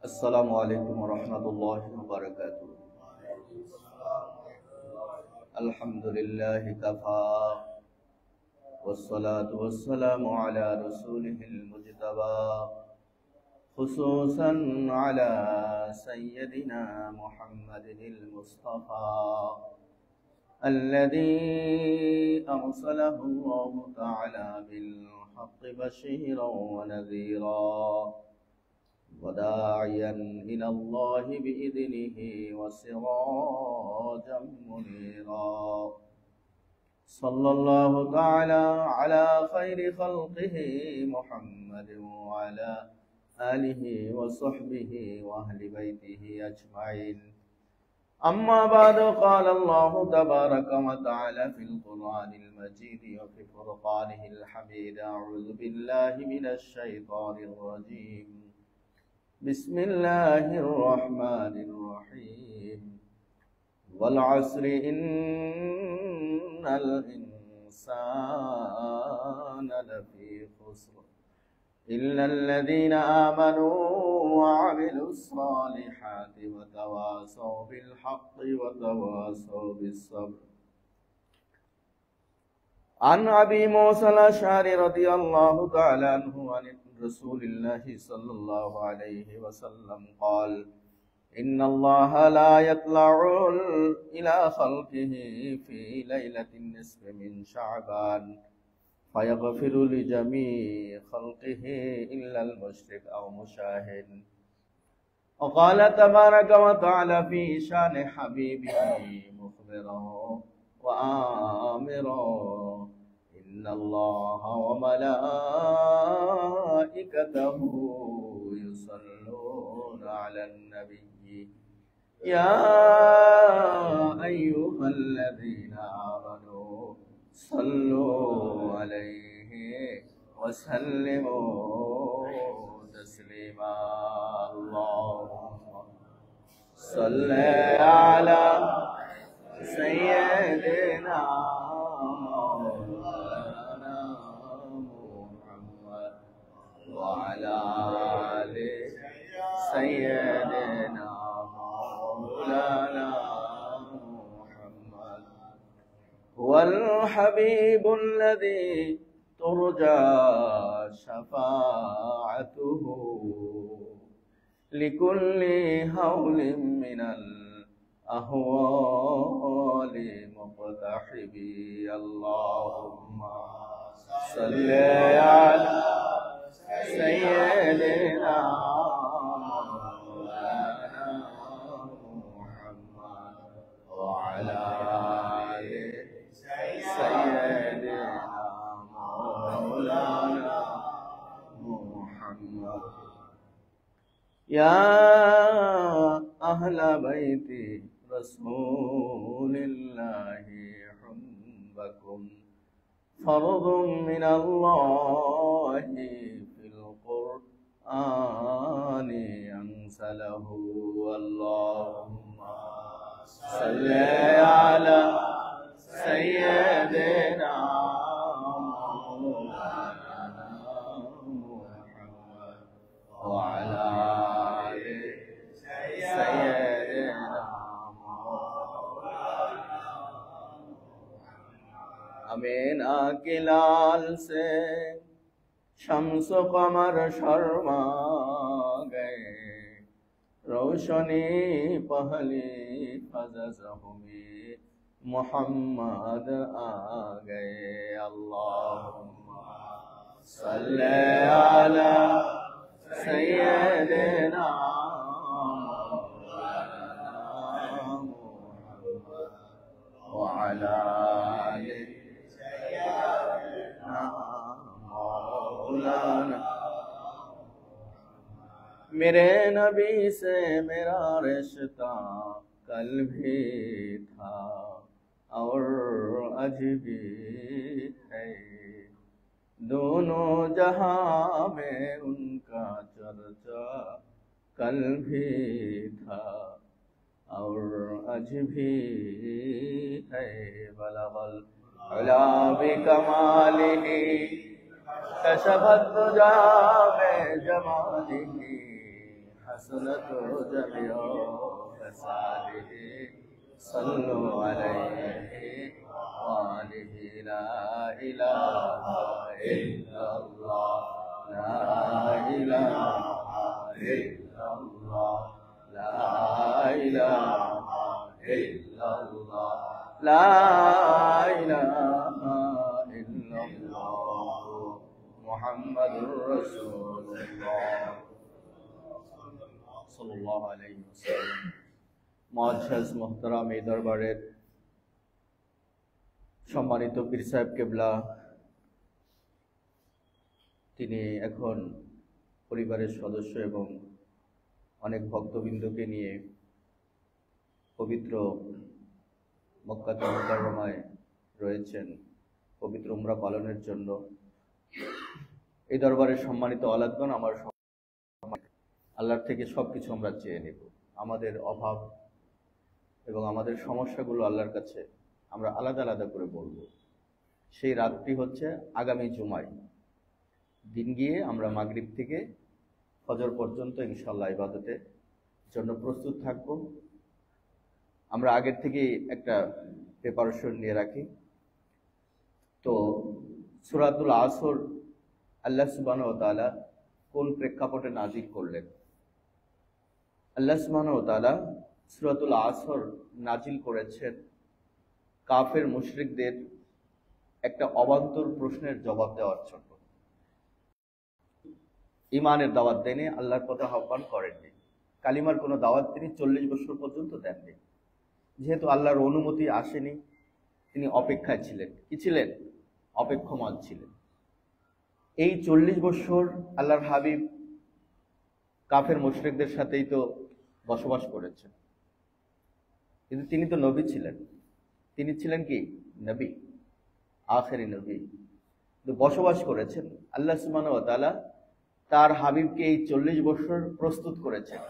السلام عليكم ورحمة الله وبركاته. الحمد لله كفى والصلاة والسلام على رسوله المجتبى خصوصا على سيدنا محمد المصطفى الذي أرسله الله تعالى بالحق بشيرا ونذيرا وداعيا إلى الله بإذنه وسراجا منيرا صلى الله تعالى على خير خلقه محمد وعلى آله وصحبه وأهل بيته أجمعين. أما بعد، قال الله تبارك وتعالى في القرآن المجيد وفي فرقانه الحميد: أعوذ بالله من الشيطان الرجيم. بسم الله الرحمن الرحيم. والعصر إن الإنسان لفي خسر إلا الذين آمنوا وعملوا الصالحات وتواصوا بالحق وتواصوا بالصبر. عن أبي موسى الأشعري رضي الله تعالى عنه عن رسول الله صلى الله عليه وسلم قال: إن الله لا يطلع إلى خلقه في ليلة النصف من شعبان فيغفر لجميع خلقه إلا المشرك أو مشاهد. وقال تبارك وتعالى في شان حبيبه مخبرا وآمرا: إن الله وملائكته يصلون على النبي يا أيها الذين آمنوا صلوا عليه وسلموا تسليما. اللهم صل على سيدنا وعلى آل سيدنا مولانا محمد. هو الحبيب الذي ترجى شفاعته لكل هول من الأهوال مقتحبي. اللهم صل على سيدنا مولانا محمد وعلى آل سيدنا مولانا محمد. يا أهل بيت رسول الله حبكم فرض من الله في القرآن أنزله صل على سيدنا مولانا محمد وعلى آل سيدنا आमीन आके लाल से शम्स कमर शर्मा गए रोशनी पहली फजज हुई मोहम्मद आ गए अल्लाहुम्मा सल्ले अला सय्यिदना मुहम्मद व अला आलि मेरे नबी से मेरा रिश्ता कल भी था और आज भी है दोनों जहां में उनका चर्चा कल भी था और आज भी है बलगल अला बिकमालिही कशफत दुजा में जमालिही हसनत जमियो फसालिही सल्लु अलैहि वालिही ला इलाहा इल्लल्लाह ला इलाहा इल्लल्लाह ला इलाहा इल्लल्लाह ला इलाहा इल्लल्लाह मुहम्मदुर रसूलुल्लाह सल्लल्लाहु अलैहि वसल्लम। मुअज्जज़ मुहतरम এই দরবারের সম্মানিত পীর সাহেব কেবলা, তিনি এখন পরিবারের সদস্য এবং অনেক ভক্তবৃন্দকে নিয়ে পবিত্র মক্কাতুল মুকাররমায় রয়েছেন পবিত্র উমরা পালনের জন্য। এই দরবারের সম্মানিত আলাদগণ, আমার আল্লাহর থেকে সবকিছু আমরা চেয়ে নেব। আমাদের অভাব এবং আমাদের সমস্যাগুলো আল্লাহর কাছে আমরা আলাদা আলাদা করে বলবো। সেই রাতটি হচ্ছে আগামী জুমায়। দিন গিয়ে আমরা মাগরিব থেকে ফজর পর্যন্ত ইনশাআল্লাহ ইবাদতের জন্য প্রস্তুত থাকব। আমরা আগের থেকেই একটা প্রিপারেশন নিয়ে রাখি। তো সূরাতুল আসর আল্লাহ সুবহানাহু ওয়া তাআলা কোন প্রেক্ষাপটে নাজিল করলেন? আল্লাহ সুবহানাহু ওয়া তাআলা সূরাতুল আসর নাজিল করেছেন কাফের মুশরিকদের একটা অবান্তর প্রশ্নের জবাব দেওয়ার জন্য। ঈমানের দাওয়াত দেনে আল্লাহর পথে আহ্বান করেননি, কালিমার কোনো দাওয়াত তিনি 40 বছর পর্যন্ত দেননি। যেহেতু আল্লাহর অনুমতি আসেনি, তিনি অপেক্ষায় ছিলেন। কি ছিলেন? অপেক্ষমান ছিলেন। এই 40 বছর আল্লাহর হাবিব কাফের মুশরিকদের সাথেই তো বসবাস করেছেন, কিন্তু তিনি তো নবী ছিলেন। তিনি ছিলেন কি? নবী, আখেরি নবী। তো বসবাস করেছেন। আল্লাহ সুবহানাহু ওয়া তাআলা তার হাবিবকে এই 40 বছর প্রস্তুত করেছেন।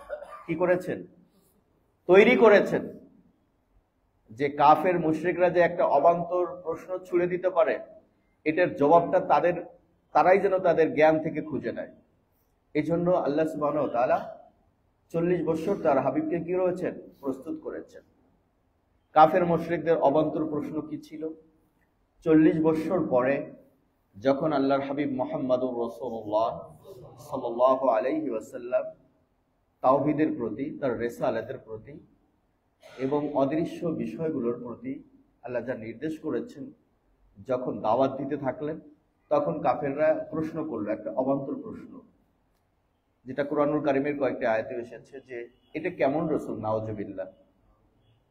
কি করেছেন? তৈরি করেছেন, যে কাফের মুশরিকরা যে একটা অবান্তর প্রশ্ন ছুড়ে দিতে পারে, এটার জবাবটা তারাই যেন তাদের জ্ঞান থেকে খুঁজে নেয়। এই জন্য আল্লাহ সুবহানাহু ওয়া তাআলা 40 বছর তার হাবিবকে কি রয়েছেন? প্রস্তুত করেছেন। কাফের মুশরিকদের অবান্তর প্রশ্ন কি ছিল? 40 বছর পরে যখন আল্লাহর হাবিব মুহাম্মদুর রাসূলুল্লাহ সাল্লাল্লাহু আলাইহি ওয়াসাল্লাম তাওহীদের প্রতি, তার রিসালাতের প্রতি এবং অদৃশ্য বিষয়গুলোর প্রতি আল্লাহ যা নির্দেশ করেছেন, যখন দাওয়াত দিতে থাকলেন, তখন কাফেররা প্রশ্ন করলো, একটা অবান্তর প্রশ্ন, যেটা কুরআনুল কারীমের কয়েকটি আয়াতে এসেছে যে এটা কেমন রাসূল? নাউজুবিল্লাহ।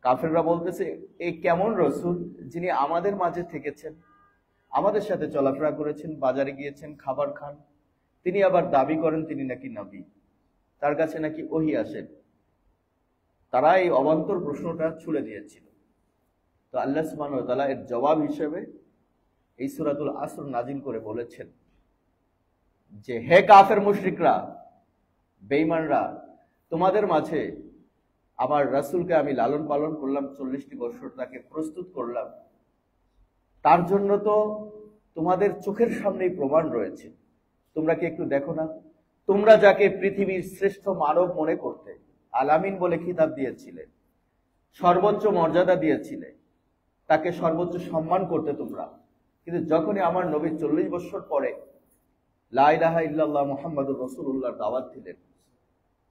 কাফেররা বলতেছে, এই কেমন রাসূল যিনি আমাদের মাঝে থেকেছেন, আমাদের সাথে চলাফেরা করেছেন, বাজারে গিয়েছেন, খাবার খান, তিনি আবার দাবি করেন তিনি নাকি নবী, তার কাছে নাকি ওহী আসেন। তারা এই অবান্তর প্রশ্নটা ছুড়ে দিয়েছিল। তো আল্লাহ সুবহানাহু ওয়া তাআলা এর জবাব হিসেবে এই সূরাতুল আসর নাজিল করে বলেছেন যে, হে কাফের মুশরিকরা, বেঈমানরা, তোমাদের মাঝে আমার রাসূলকে আমি লালন পালন করলাম 40টি বছর, তাকে প্রস্তুত করলাম, তার জন্য তো তোমাদের চোখের সামনেই প্রমাণ রয়েছে। তোমরা কি একটু দেখো না, তোমরা যাকে পৃথিবীর শ্রেষ্ঠ মানব মনে করতে, আলামিন বলে খিতাব দিয়েছিলে, সর্বোচ্চ মর্যাদা দিয়েছিলে, তাকে সর্বোচ্চ সম্মান করতে তোমরা, কিন্তু যখনই আমার নবী 40 বছর পরে লা ইলাহা ইল্লাল্লাহ মুহাম্মাদুর রাসূলুল্লাহর দাওয়াত দিলেন,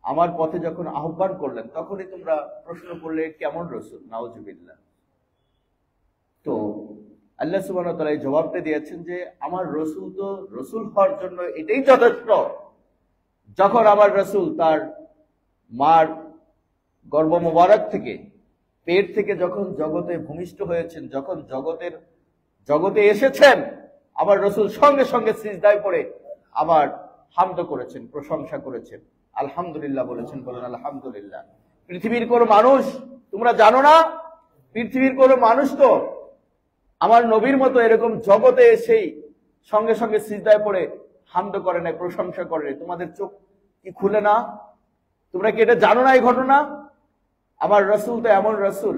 আমার পথে যখন আহ্বান করলেন, তখনই তোমরা প্রশ্ন করলে কেমন রসুল, নাউজুবিল্লাহ। তো আল্লাহ সুবহানাহু ওয়া তাআলা এই জবাবটা দিয়েছেন যে আমার রসুল তো রসুল হওয়ার জন্য এটাই যথেষ্ট। যখন আমার রসুল তার মার গর্ভ মোবারক থেকে, পেট থেকে যখন জগতে ভূমিষ্ঠ হয়েছেন, যখন জগতে এসেছেন, আমার রসুল সঙ্গে সঙ্গে সিজদায় পড়ে আবার হামদ করেছেন, প্রশংসা করেছেন, আলহামদুলিল্লাহ বলেছেন। বলেন আলহামদুলিল্লাহ। পৃথিবীর কোন মানুষ, তোমরা জানো না, পৃথিবীর কোন মানুষ তো আমার নবীর মতো এরকম জগতে এসেই সঙ্গে সঙ্গে সিজদায় পড়ে হামদ করে নাই, প্রশংসা করে নাই। তোমাদের চোখ কি খুলে না? তোমরা কি এটা জানো না এই ঘটনা? আমার রসুল তো এমন রসুল,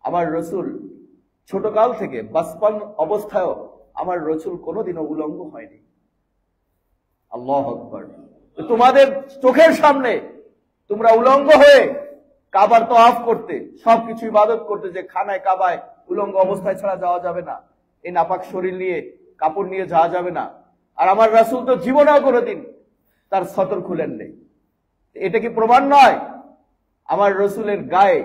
আমার রসুল ছোটকাল থেকে বাসপান অবস্থায়ও আমার রসুল কোনোদিনও উলঙ্গ হয়নি। আল্লাহু আকবার। তোমাদের চোখের সামনে তোমরা উলঙ্গ হয়ে কাবার তওয়াফ করতে, সবকিছু ইবাদত করতে, যে খানায় কাবায় উলঙ্গ অবস্থায় ছাড়া যাওয়া যাবে না, এই নাপাক শরীর নিয়ে, কাপড় নিয়ে যাওয়া যাবে না। আর আমার রাসূল তো জীবনেও কোনোদিন তার সতর খুলেন নেই। এটা কি প্রমাণ নয়? আমার রসুলের গায়ে,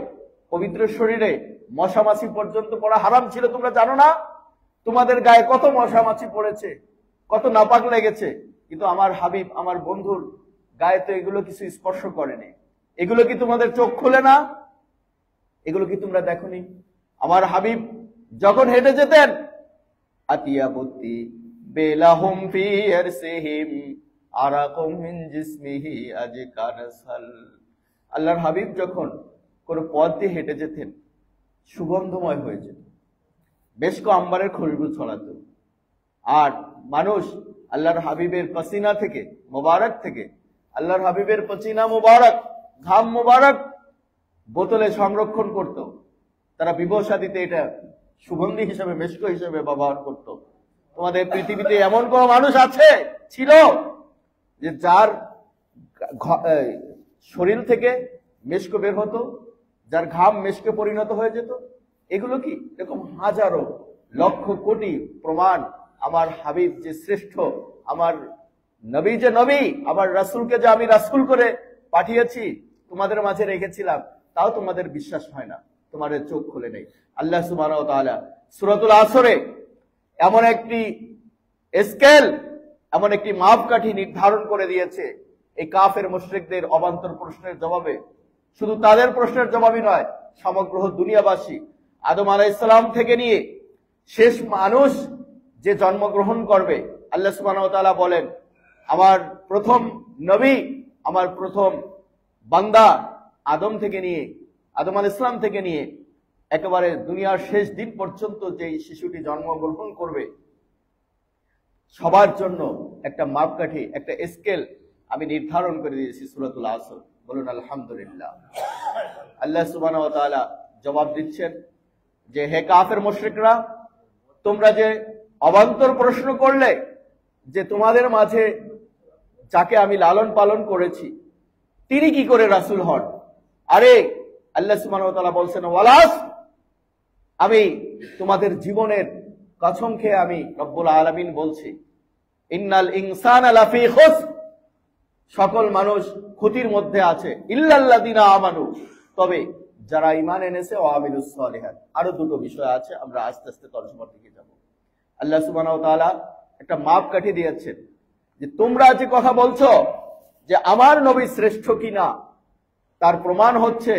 পবিত্র শরীরে মশামাছি পর্যন্ত পড়া হারাম ছিল, তোমরা জানো না? তোমাদের গায়ে কত মশামাছি পড়েছে, কত নাপাক লেগেছে, কিন্তু আমার হাবিব, আমার বন্ধুর গায়ে তো এগুলো কিছু স্পর্শ করেনি। এগুলো কি তোমাদের চোখ খুলে না? এগুলো কি তোমরা দেখোনি? আমার হাবিব যখন হেঁটে যেতেন, আতিয়াবতি বেলাহুম ফি আরসিহিম আরাকুম মিন জিসমিহি আজকানাসাল। আল্লাহর হাবিব যখন কোন পথ দিয়ে হেঁটে যেতেন, সুগন্ধময় হয়ে যেত, বেশ আম্বারের খুশবু ছড়াতো। আর মানুষ আল্লাহর হাবিবের পসিনা থেকে, মোবারক থেকে, আল্লাহর হাবিবের পসিনা মোবারক, ঘাম মোবারক বোতলে সংরক্ষণ করত। তারা বিবাহ শাদীতে এটা সুগন্ধি হিসেবে, মেশক হিসেবে ব্যবহার করত। তোমাদের পৃথিবীতে এমন কোন মানুষ আছে, ছিল, যে যার শরীর থেকে মেশক বের হতো, যার ঘাম মেশকে পরিণত হয়ে যেত? এগুলো কি? এরকম হাজারো লক্ষ কোটি প্রমাণ আমার হাবিব যে শ্রেষ্ঠ, আমার নবী যে নবী, আমার রাসূলকে যে আমি রাসূল করে পাঠিয়েছি, তোমাদের মাঝে রেখেছিলাম, তাও তোমাদের বিশ্বাস হয় না, তোমাদের চোখ খুলে নেই। আল্লাহ সুবহানাহু ওয়া তাআলা সূরাতুল আসরে এমন একটি স্কেল, এমন একটি মাপকাঠি নির্ধারণ করে দিয়েছে এই কাফের মুশরিকদের অবান্তর প্রশ্নের জবাবে। শুধু তাদের প্রশ্নের জবাবই নয়, সমগ্র দুনিয়াবাসী, আদম আলাইহিস সালাম থেকে নিয়ে শেষ মানুষ যে জন্মগ্রহণ করবে, আল্লাহ সুবহানাহু ওয়া তাআলা বলেন, আমার প্রথম নবী, আমার প্রথম বান্দা আদম থেকে নিয়ে, আদম আলাইহিস সালাম থেকে নিয়ে একেবারে দুনিয়ার শেষ দিন পর্যন্ত যে শিশুটি জন্মগ্রহণ করবে, সবার জন্য একটা মাপকাঠি, একটা স্কেল আমি নির্ধারণ করে দিয়েছি সূরাতুল আসর। বলুন আলহামদুলিল্লাহ। আল্লাহ সুবহানাহু ওয়া তাআলা জবাব দিচ্ছেন যে, হে কাফের মুশরিকরা, তোমরা যে অবান্তর প্রশ্ন করলে যে তোমাদের মাঝে যাকে আমি লালন পালন করেছি তিনি কি করে রাসূল হন? আরে আল্লাহ সুবহানাহু ওয়া তাআলা বলছেন, ওয়ালাস, আমি তোমাদের জীবনের কসম খেয়ে আমি রব্বুল আলামিন বলছি, ইন্নাল ইনসানা লাফি খুসর, সকল মানুষ ক্ষতির মধ্যে আছে, ইল্লাল্লাযিনা আমানু, তবে যারা ঈমান এনেছে, ওয়া আমিলুস সালিহাত। আরো দুটো বিষয় আছে, আমরা আস্তে আস্তে তর্জমার দিকে যাব। আল্লাহ সুবহানাহু ওয়া তাআলা একটা মাপকাঠি দিয়েছেন যে তোমরা যে কথা বলছো যে আমার নবী শ্রেষ্ঠ কিনা, তার প্রমাণ হচ্ছে,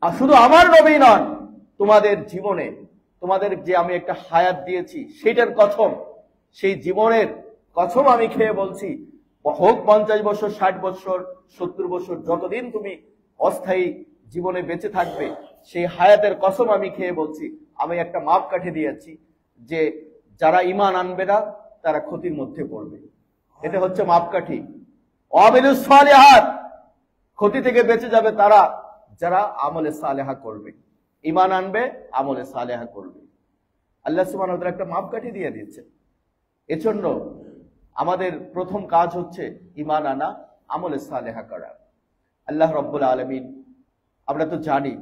আর শুধু আমার নবী নন, তোমাদের জীবনে, তোমাদের যে আমি একটা হায়াত দিয়েছি সেটার কসম, সেই জীবনের কসম আমি খেয়ে বলছি, হোক 50 বছর, 60 বছর, 70 বছর, যতদিন তুমি অস্থায়ী জীবনে বেঁচে থাকবে, সেই হায়াতের কসম আমি খেয়ে বলছি, আমি একটা মাপকাঠি দিয়েছি যে যারা ঈমান আনবে না তারা ক্ষতির মধ্যে পড়বে। এটা হচ্ছে মাপকাঠি। ওয়াবিলুস সালিহাত, ক্ষতি থেকে বেঁচে যাবে তারা যারা আমলে সালেহা করবে, ঈমান আনবে, আমলে সালেহা করবে। আল্লাহ সুবহানাহু ওয়া তাআলা একটা মাপকাঠি দিয়ে দিয়েছে। এজন্য আমাদের প্রথম কাজ হচ্ছে ঈমান আনা, আমলে সালেহা করা। আল্লাহ রাব্বুল আলামিন, আমরা তো জানি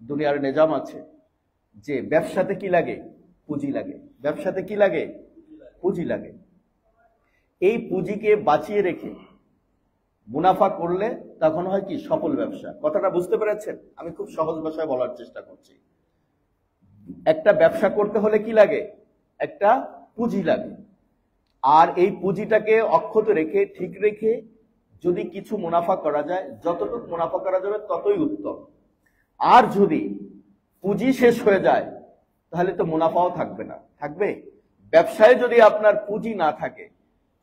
দুনিয়ার নিজাম আছে যে ব্যবসাতে কি লাগে? পুঁজি লাগে। ব্যবসাতে কি লাগে? পুঁজি লাগে। এই পুঁজিকে বাঁচিয়ে রেখে মুনাফা করলে তখন হয় কি? সফল ব্যবসা। কথাটা বুঝতে পেরেছেন? আমি খুব সহজ ভাষায় বলার চেষ্টা করছি। একটা ব্যবসা করতে হলে কি লাগে? একটা পুঁজি লাগে। আর এই পুঁজিটাকে অক্ষত রেখে, ঠিক রেখে যদি কিছু মুনাফা করা যায়, যতটুকু মুনাফা করা যাবে ততই উত্তম। আর যদি পুঁজি শেষ হয়ে যায় তাহলে তো মুনাফাও থাকবে না। থাকবে? ব্যবসায় যদি আপনার পুঁজি না থাকে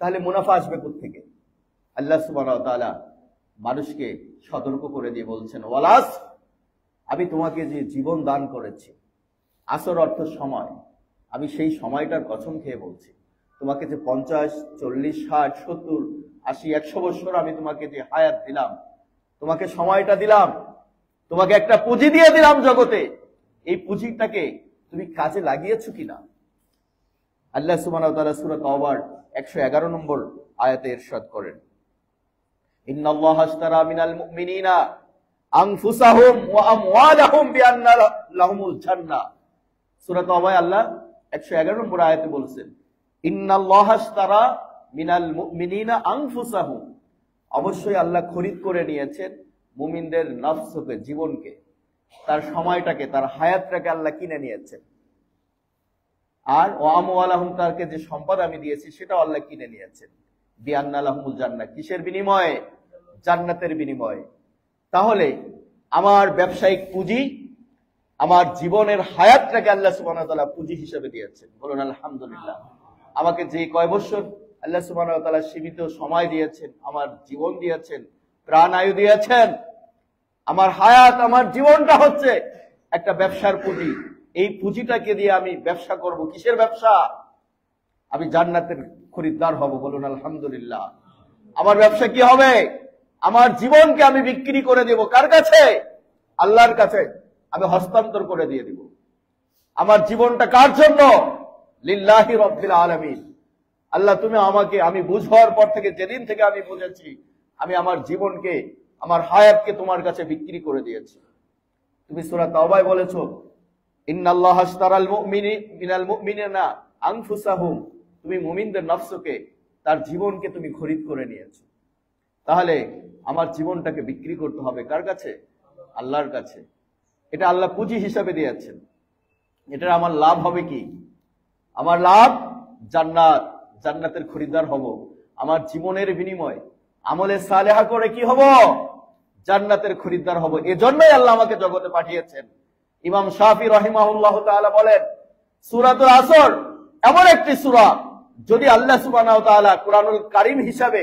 তাহলে মুনাফা আসবে কোত্থেকে? আল্লাহ সুবহানাহু ওয়া তাআলা মানুষকে সতর্ক করে দিয়ে বলছেন, ওয়ালাস, আমি তোমাকে যে জীবন দান করেছি, আসর অর্থ সময়, আমি সেই সময়টার কসম খেয়ে বলছি, তোমাকে যে 50, 40, 60, 70, 80, 100 বছর আমি তোমাকে যে হায়াত দিলাম, তোমাকে সময়টা দিলাম, তোমাকে একটা পুঁজি দিয়ে দিলাম জগতে, এই পুঁজিটাকে তুমি কাজে লাগিয়েছো কিনা? আল্লাহ সুবহানাহু ওয়া তাআলা সূরা তাওবার 111 নম্বর আয়াতে ইরশাদ করেন, ইন্নাল্লাহা আশতারা মিনাল মুমিনিনা আনফুসাহুম ওয়া আমওয়ালাহুম বিআন্না লাহুমুল জান্নাহ। সূরা তাওবায় আল্লাহ 111 নম্বর আয়াতে বলেছেন, ইন্নাল্লাহা আশতারা মিনাল মুমিনিনা আনফুসাহুম, অবশ্যই আল্লাহ খরিদ করে নিয়েছেন মুমিনদের নফসকে, জীবনকে, তার সময়টাকে, তার হায়াতটাকে আল্লাহ কিনে নিয়েছেন। আর ওয়া আমওয়ালাহুম, তারকে যে সম্পদ আমি দিয়েছি সেটাও আল্লাহ কিনে নিয়েছেন। বিআন্না লাহুমুল জান্নাহ, কিসের বিনিময়ে? জান্নাতের বিনিময়ে। তাহলে আমার ব্যবসায়িক পুঁজি, আমার জীবনের হায়াতটাকে আল্লাহ সুবহানাহু ওয়া তাআলা পুঁজি হিসেবে দিয়েছেন। বলুন আলহামদুলিল্লাহ। আমাকে যে কয় বছর আল্লাহ সুবহানাহু ওয়া তাআলা সীমিত সময় দিয়েছেন, আমার জীবন দিয়েছেন, প্রাণ আয়ু দিয়েছেন, আমার হায়াত, আমার জীবনটা হচ্ছে একটা ব্যবসার পুঁজি। এই পুঁজিটাকে দিয়ে আমি ব্যবসা করব। কিসের ব্যবসা? আমি জান্নাতের খরিদ্দার হব। বলুন আলহামদুলিল্লাহ। আমার ব্যবসা কি হবে? আমার জীবনকে আমি বিক্রি করে দেব। কার কাছে? আল্লাহর কাছে আমি হস্তান্তর করে দিয়ে দিব। আমার জীবনটা কার জন্য? লিল্লাহি রাব্বিল আলামিন। আল্লাহ, তুমি আমাকে, আমি বুঝার পর থেকে, যেদিন থেকে আমি বুঝেছি, আমি আমার জীবনকে, আমার হায়াতকে তোমার কাছে বিক্রি করে দিয়েছি। তুমি সূরা তাওবায় বলেছো, ইন্নাল্লাহা আশতারাল মিনাল মুমিনিনা আনফুসাহুম, তুমি মুমিনদের নফসকে, তার জীবনকে তুমি খরিদ করে নিয়েছো। তাহলে আমার জীবনটাকে বিক্রি করতে হবে কার কাছে? আল্লাহর কাছে। এটা আল্লাহ পুঁজি হিসাবে দিয়েছেন। এটার আমার লাভ হবে কি? আমার লাভ জান্নাত, জান্নাতের খরিদ্দার হব। আমার জীবনের বিনিময় আমলে সালেহা করে কি হব? জান্নাতের খরিদ্দার হব। এজন্যই আল্লাহ আমাকে জগতে পাঠিয়েছেন। ইমাম শাফি রাহিমাহুল্লাহ তাআলা বলেন, সূরাতুল আসর এমন একটি সূরা, যদি আল্লাহ সুবহানাহু ওয়া তাআলা কুরআনুল কারীম হিসাবে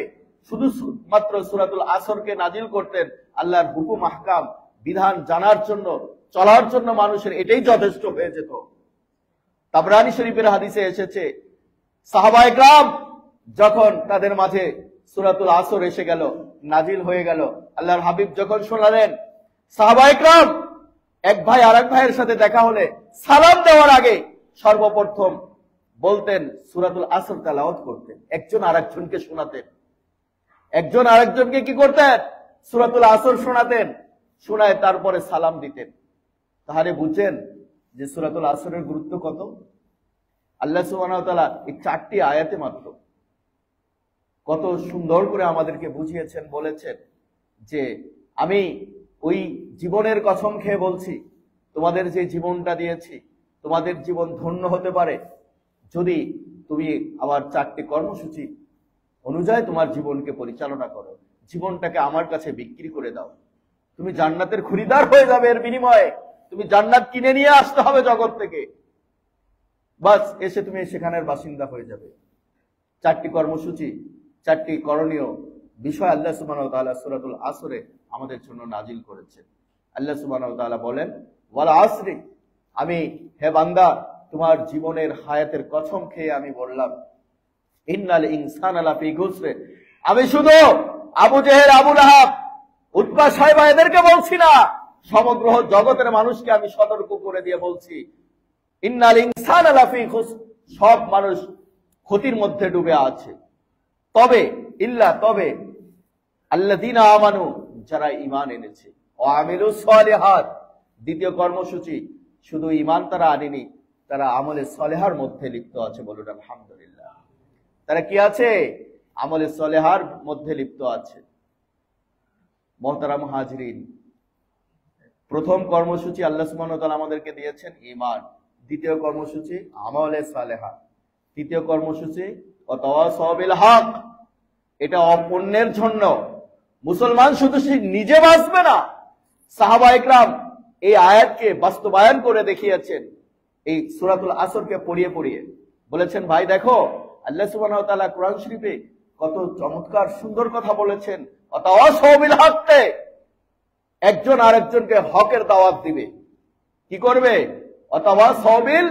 শুধু মাত্র সূরাতুল আসরকে নাজিল করতেন, আল্লাহর হুকুম, আহকাম, বিধান জানার জন্য, চলার জন্য মানুষের এটাই যথেষ্ট হয়ে যেত। তাবরানী শরীফের হাদিসে এসেছে, সাহাবায়ে কেরাম যখন তাদের মাঝে সূরাতুল আসর এসে গেল, নাজিল হয়ে গেল, আল্লাহর হাবিব যখন শোনালেন, সাহাবায়ে কেরাম এক ভাই আরেক ভাইয়ের সাথে দেখা হলে সালাম দেওয়ার আগে সর্বপ্রথম বলতেন সূরাতুল আসর তেলাওয়াত করতেন, একজন আরেকজনকে শোনাতেন। একজন আরেকজনকে কি করতেন? সূরাতুল আসর শোনাতেন, শোনায় তারপরে সালাম দিতেন। তাহলে বুঝছেন যে সূরাতুল আসরের গুরুত্ব কত? আল্লাহ সুবহানাহু ওয়া তাআলা এই 4টি আয়াতে মাত্র কত সুন্দর করে আমাদেরকে বুঝিয়েছেন, বলেছেন যে আমি ওই জীবনের কসম খেয়ে বলছি, তোমাদের যে জীবনটা দিয়েছি, তোমাদের জীবন ধন্য হতে পারে যদি তুমি আমার 4টি কর্মসূচি অনুযায়ী তোমার জীবনকে পরিচালনা করো, জীবনটাকে আমার কাছে বিক্রি করে দাও। তুমি জান্নাতের খরিদার হয়ে যাবে। এর বিনিময়ে তুমি জান্নাত কিনে নিয়ে আসতে হবে জগৎ থেকে, বাস এসে তুমি সেখানের বাসিন্দা হয়ে যাবে। 4টি কর্মসূচি, 4টি করণীয় বিষয় আল্লাহ সুবহানাহু ওয়া তাআলা সূরাতুল আসরে আমাদের জন্য নাজিল করেছেন। আল্লাহ সুবহানাহু ওয়া তাআলা বলেন, ওয়াল আসরি, আমি হে বান্দা তোমার জীবনের হায়াতের কসম খেয়ে আমি বললাম, ইন্নাল ইনসানা লাফি খুসর, আমি শুধু আবু জেহেল, আবু লাহাব, উতবা সাহেবা এদেরকে বলছি না, সমগ্র জগতের মানুষকে আমি সতর্ক করে দিয়ে বলছি, ইন্নাল ইনসানা লাফি খুসর, সব মানুষ ক্ষতির মধ্যে ডুবে আছে। তবে আল্লাযীনা আমানু, যারা ঈমান এনেছে, ও আমিলুস সালিহাত, দ্বিতীয় কর্মসূচি, শুধু ঈমান তারা আনেনি, তারা আমলে সালেহার মধ্যে লিপ্ত আছে। বলুন আলহামদুলিল্লাহ। তারা কি আছে? আমলে সালেহার মধ্যে লিপ্ত আছে। মুহতারাম হাজরিন, প্রথম কর্মসূচি আল্লাহ সুবহানাহু ওয়া তাআলা আমাদেরকে দিয়েছেন ঈমান, দ্বিতীয় কর্মসূচি আমলে সালেহা, তৃতীয় কর্মসূচি ওয়াতাওয়াসাউ বিল হক। এটা অন্যের জন্য। মুসলমান শুধু নিজে বাঁচবে না, সাহাবা ইকরাম এই আয়াতকে বাস্তবায়ন করে দেখিয়েছেন। এই সূরাতুল আসরকে পড়িয়ে বলেছেন, ভাই দেখো আল্লাহ সুবহানাহু ওয়া তাআলা কোরআন শরীফে কত চমৎকার সুন্দর কথা বলেছেন। ওয়াতাওয়াসাউ বিল হক, একজন আরেকজনকে হকের দাওয়াত দিবে। কি করবে? ওয়াতাওয়াসাউ বিল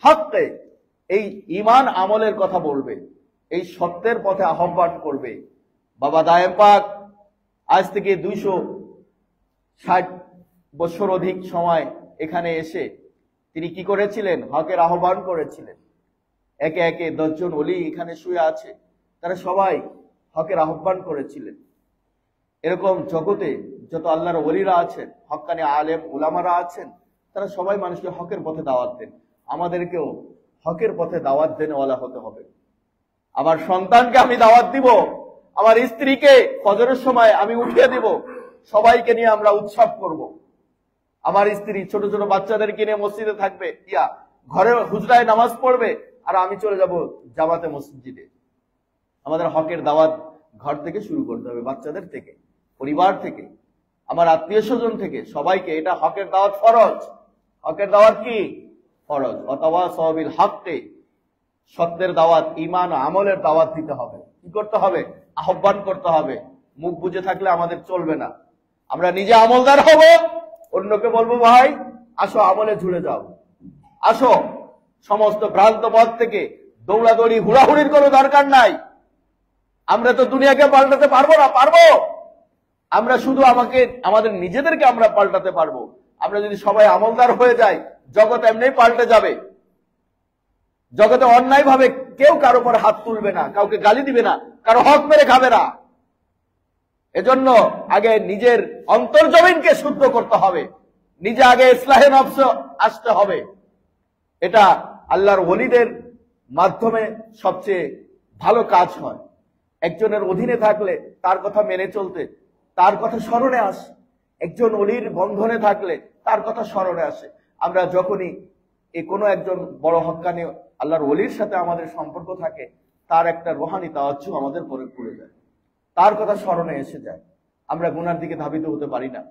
হক, এই ঈমান আমলের কথা বলবে, এই সত্যের পথে আহ্বান করবে। বাবা দায়েম পাক আজ থেকে 260 বছর অধিক সময় এখানে এসে তিনি কি করেছিলেন? হকের আহ্বান করেছিলেন। একে একে 10 জন ওলি এখানে শুয়ে আছে, তারা সবাই হকের আহ্বান করেছিলেন। এরকম জগতে যত আল্লাহর ওলিরা আছেন, হক্কানি আলেম উলামারা আছেন, তারা সবাই মানুষকে হকের পথে দাওয়াত দেন। আমাদেরকেও হকের পথে দাওয়াত দেনেওয়ালা হতে হবে। আমার সন্তানকে আমি দাওয়াত দিব, আমার স্ত্রীকে ফজরের সময় আমি উঠিয়ে দিব, সবাইকে নিয়ে আমরা উৎসব করব। আমার স্ত্রী ছোট ছোট বাচ্চাদেরকে নিয়ে মসজিদে থাকবে, ঘরে হুজরায় নামাজ পড়বে, আর আমি চলে যাব জামাতে মসজিদে। আমাদের হকের দাওয়াত ঘর থেকে শুরু করতে হবে, বাচ্চাদের থেকে, পরিবার থেকে, আমার আত্মীয় স্বজন থেকে, সবাইকে। এটা হকের দাওয়াত ফরজ। হকের দাওয়াত কি? ফরজ। ওয়াতাওয়াসাউ বিল হক, সত্যের দাওয়াত, ঈমান ও আমলের দাওয়াত দিতে হবে। কি করতে হবে? আহ্বান করতে হবে। মুখ বুজে থাকলে আমাদের চলবে না। আমরা নিজে আমলদার হব, অন্যকে বলবো ভাই আসো আমলে ঝুলে যাও, আসো। সমস্ত ভ্রান্ত পথ থেকে দৌড়াদৌড়ি হুড়াহুড়ির কোনো দরকার নাই। আমরা তো দুনিয়াকে পাল্টাতে পারবো না, পারবো আমরা শুধু আমাদের নিজেদেরকে আমরা পাল্টাতে পারবো। আমরা যদি সবাই আমলদার হয়ে যাই, জগৎ এমনি পাল্টে যাবে। জগতে অন্যায় ভাবে কেউ কারো উপর হাত তুলবে না, কাউকে গালি দিবে না, কারো হক মেরে খাবে না। এজন্য আগে নিজের অন্তর্জমিনকে শুদ্ধ করতে হবে, নিজে আগে ইসলাহে নফস আসতে হবে। এটা আল্লাহর ওলিদের মাধ্যমে সবচেয়ে ভালো কাজ হয়। একজনের অধীনে থাকলে তার কথা মেনে চলতে, তার কথা স্মরণে আসে। একজন ওলির বন্ধনে থাকলে তার কথা স্মরণে আসে। আমরা যখনই কোনো একজন বড় হক্কানি আল্লাহর ওলির সাথে আমাদের সম্পর্ক থাকে, তার একটা রুহানি তাওয়াজ্জুহ আমাদের পরে পড়ে যায়, তার কথা স্মরণে এসে যায়। আমরা গুনার দিকে ধাবিত হতে পারি না।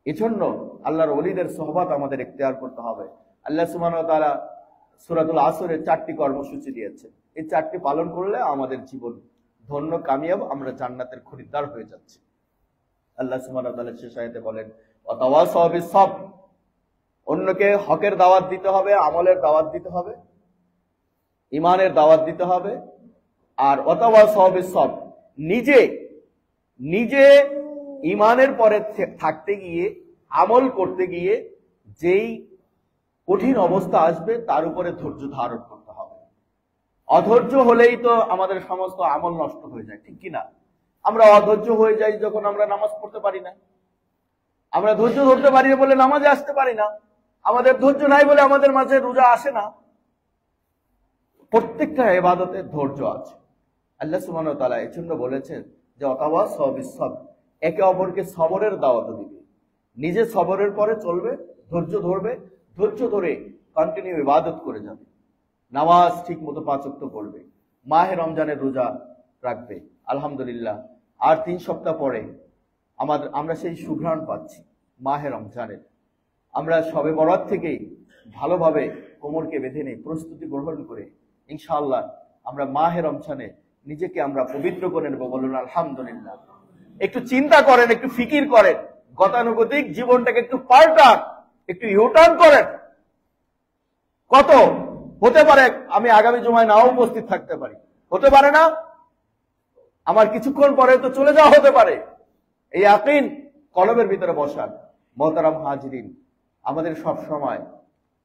এজন্য আল্লাহর ওলিদের সোহবত আমাদের ইখতিয়ার করতে হবে। আল্লাহ সুবহানাহু ওয়া তাআলা সূরাতুল আসরে 4টি কর্মসূচি দিয়েছে। এই 4টি পালন করলে আমাদের জীবন ধন্য, কামিয়াব, আমরা জান্নাতের খরিদ্দার হয়ে যাচ্ছি। আল্লাহ সুবহানাহু ওয়া তাআলা শেষ আয়াতে বলেন, ওয়াতাওয়াসাউ বিস সাবর, অন্যকে হকের দাওয়াত দিতে হবে, আমলের দাওয়াত দিতে হবে, ঈমানের দাওয়াত দিতে হবে। আর ওয়াতাওয়াসাউ বিস সাবর, নিজে ঈমানের পরে থাকতে গিয়ে, আমল করতে গিয়ে যেই কঠিন অবস্থা আসবে তার উপরে ধৈর্য ধারণ করতে হবে। অধৈর্য হলেই তো আমাদের সমস্ত আমল নষ্ট হয়ে যায়, ঠিক কিনা? আমরা অধৈর্য হয়ে যাই যখন আমরা নামাজ পড়তে পারি না, আমরা ধৈর্য ধরতে পারি না বলে নামাজে আসতে পারি না, আমাদের ধৈর্য নাই বলে আমাদের মাঝে রোজা আসে না। প্রত্যেকটা ইবাদতে ধৈর্য আছে। আল্লাহ সুবহানাহু ওয়া তাআলা এজন্য বলেছেন যে ওয়াতাওয়াসাউ বিস সাবর, একে অপরকে সবরের দাওয়াত দিবে। নিজে সবরের পরে চলবে, ধৈর্য ধরবে, ধৈর্য ধরে কন্টিনিউ ইবাদত করে যাবে। নামাজ ঠিক মতো 5 ওয়াক্ত পড়বে, মাহে রমজানের রোজা রাখবে। আলহামদুলিল্লাহ, আর 3 সপ্তাহ পরে আমরা সেই সুঘ্রাণ পাচ্ছি মাহে রমজানের। আমরা সবে বরাত থেকেই ভালোভাবে কোমরকে বেঁধে নেই, প্রস্তুতি গ্রহণ করে ইনশাআল্লাহ আমরা মাহে রমজানে নিজেকে আমরা পবিত্র করে নেব। বলুন আলহামদুলিল্লাহ। একটু চিন্তা করেন, একটু ফিকির করেন, গতানুগতিক জীবনটাকে একটু পাল্টান, একটু ইউটার্ন করেন। কত হতে পারে আমি আগামী জুমায় নাও উপস্থিত থাকতে পারি, হতে পারে না? আমার কিছুক্ষণ পরে তো চলে যাওয়া হতে পারে। এই ইয়াকিন কলবের ভিতরে বসান। মোহতারাম হাজিরিন, আমাদের সব সময়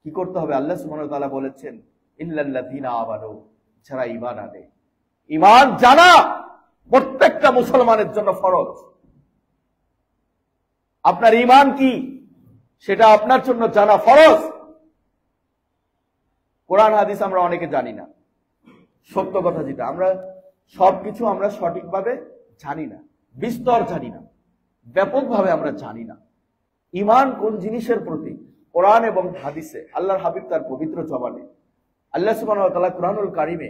কি করতে হবে? আল্লাহ সুবহানাহু ওয়া তাআলা বলেছেন ইল্লাল্লাযীনা আমানু, যারা ঈমান আনে। ঈমান জানা প্রত্যেকটা মুসলমানের জন্য ফরজ। আপনার ঈমান কি সেটা আপনার জন্য জানা ফরজ। কোরআন হাদিস আমরা অনেকে জানি না। সত্য কথা যেটা, আমরা সবকিছু আমরা সঠিকভাবে জানি না, বিস্তর জানি না, ব্যাপকভাবে আমরা জানি না। ঈমান কোন জিনিসের প্রতি কোরআন এবং হাদিসে আল্লাহর হাবিব তার পবিত্র জবানে, আল্লাহ সুবহানাহু ওয়া তাআলা কুরআনুল কারীমে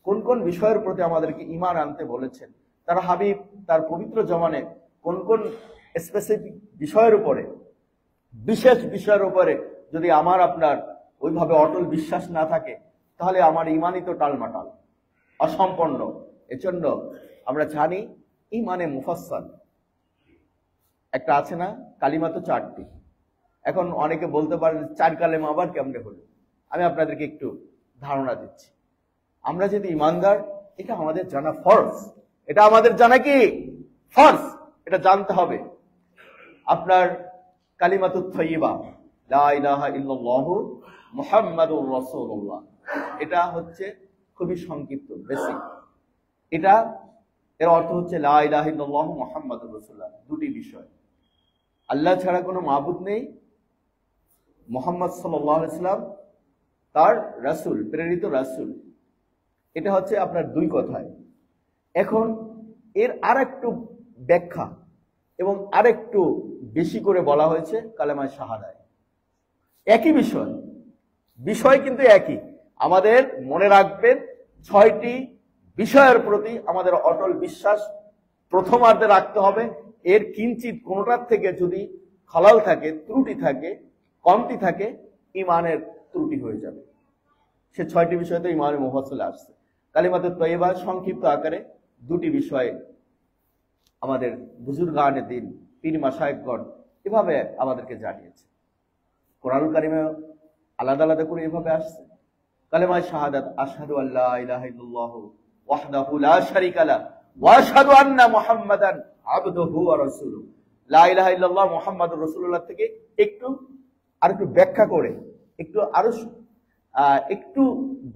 কোন কোন বিষয়ের প্রতি আমাদেরকে ঈমান আনতে বলেছেন, তার হাবিব তার পবিত্র জবানে কোন কোন স্পেসিফিক বিষয়ের উপরে, বিশেষ বিষয়ের উপরে যদি আমার আপনার ওইভাবে অটল বিশ্বাস না থাকে, তাহলে আমার ঈমানই তো টালমাটাল, অসম্পন্ন। এজন্য আমরা জানি ঈমানে মুফাসসাল একটা আছে না, কালিমা তো 4টি। এখন অনেকে বলতে পারেন 4 কালেমা আবার কেমনে হলো? আমি আপনাদেরকে একটু ধারণা দিচ্ছি। আমরা যদি ঈমানদার, এটা আমাদের জানা ফরজ। এটা আমাদের জানা কি ফরজ, এটা জানতে হবে। আপনার কালিমাতুত তাইয়্যিবা, লা ইলাহা ইল্লাল্লাহু মুহাম্মাদুর রাসূলুল্লাহ, এটা হচ্ছে খুবই সংক্ষিপ্ত, বেসিক। এটা এর অর্থ হচ্ছে লা ইলাহা ইল্লাল্লাহু মুহাম্মাদুর রাসূলুল্লাহ, দুটি বিষয়। আল্লাহ ছাড়া কোনো মাবুদ নেই, মুহাম্মদ সাল্লাল্লাহু আলাইহি সাল্লাম তার রাসূল, প্রেরিত রাসূল। এটা হচ্ছে আপনার দুই কথায়। এখন এর আরেকটু ব্যাখ্যা এবং আরেকটু বেশি করে বলা হয়েছে কালেমায়ে শাহাদায়। একই বিষয়, বিষয় কিন্তু একই। আমাদের মনে রাখবেন 6টি বিষয়ের প্রতি আমাদের অটল বিশ্বাস প্রথমার্ধে রাখতে হবে। এর কিঞ্চিত কোনটার থেকে যদি খলাল থাকে, ত্রুটি থাকে, কমতি থাকে, ঈমানের ত্রুটি হয়ে যাবে। সে 6টি বিষয় তো ঈমানে মুফাসসালে আসছে। কালিমাতুত তাইয়্যিবা সংক্ষিপ্ত আকারে দুটি বিষয়ে আমাদের বুজুর্গানে দিন, পীর মাশায়েখগণ এভাবে আমাদেরকে জানিয়েছে। কোরআনুল কারীমে আলাদা আলাদা করে এভাবে আসছে। কালেমায়ে শাহাদাত, আশহাদু আল্লা ইলাহা ইল্লাল্লাহু ওয়াহদাহু লা শারীকা লাহু ওয়া আশহাদু আন্না মুহাম্মাদান আবদুহু ওয়া রাসূলুহু। লা ইলাহা ইল্লাল্লাহ মুহাম্মাদুর রাসূলুল্লাহ থেকে আরেকটু ব্যাখ্যা করে, একটু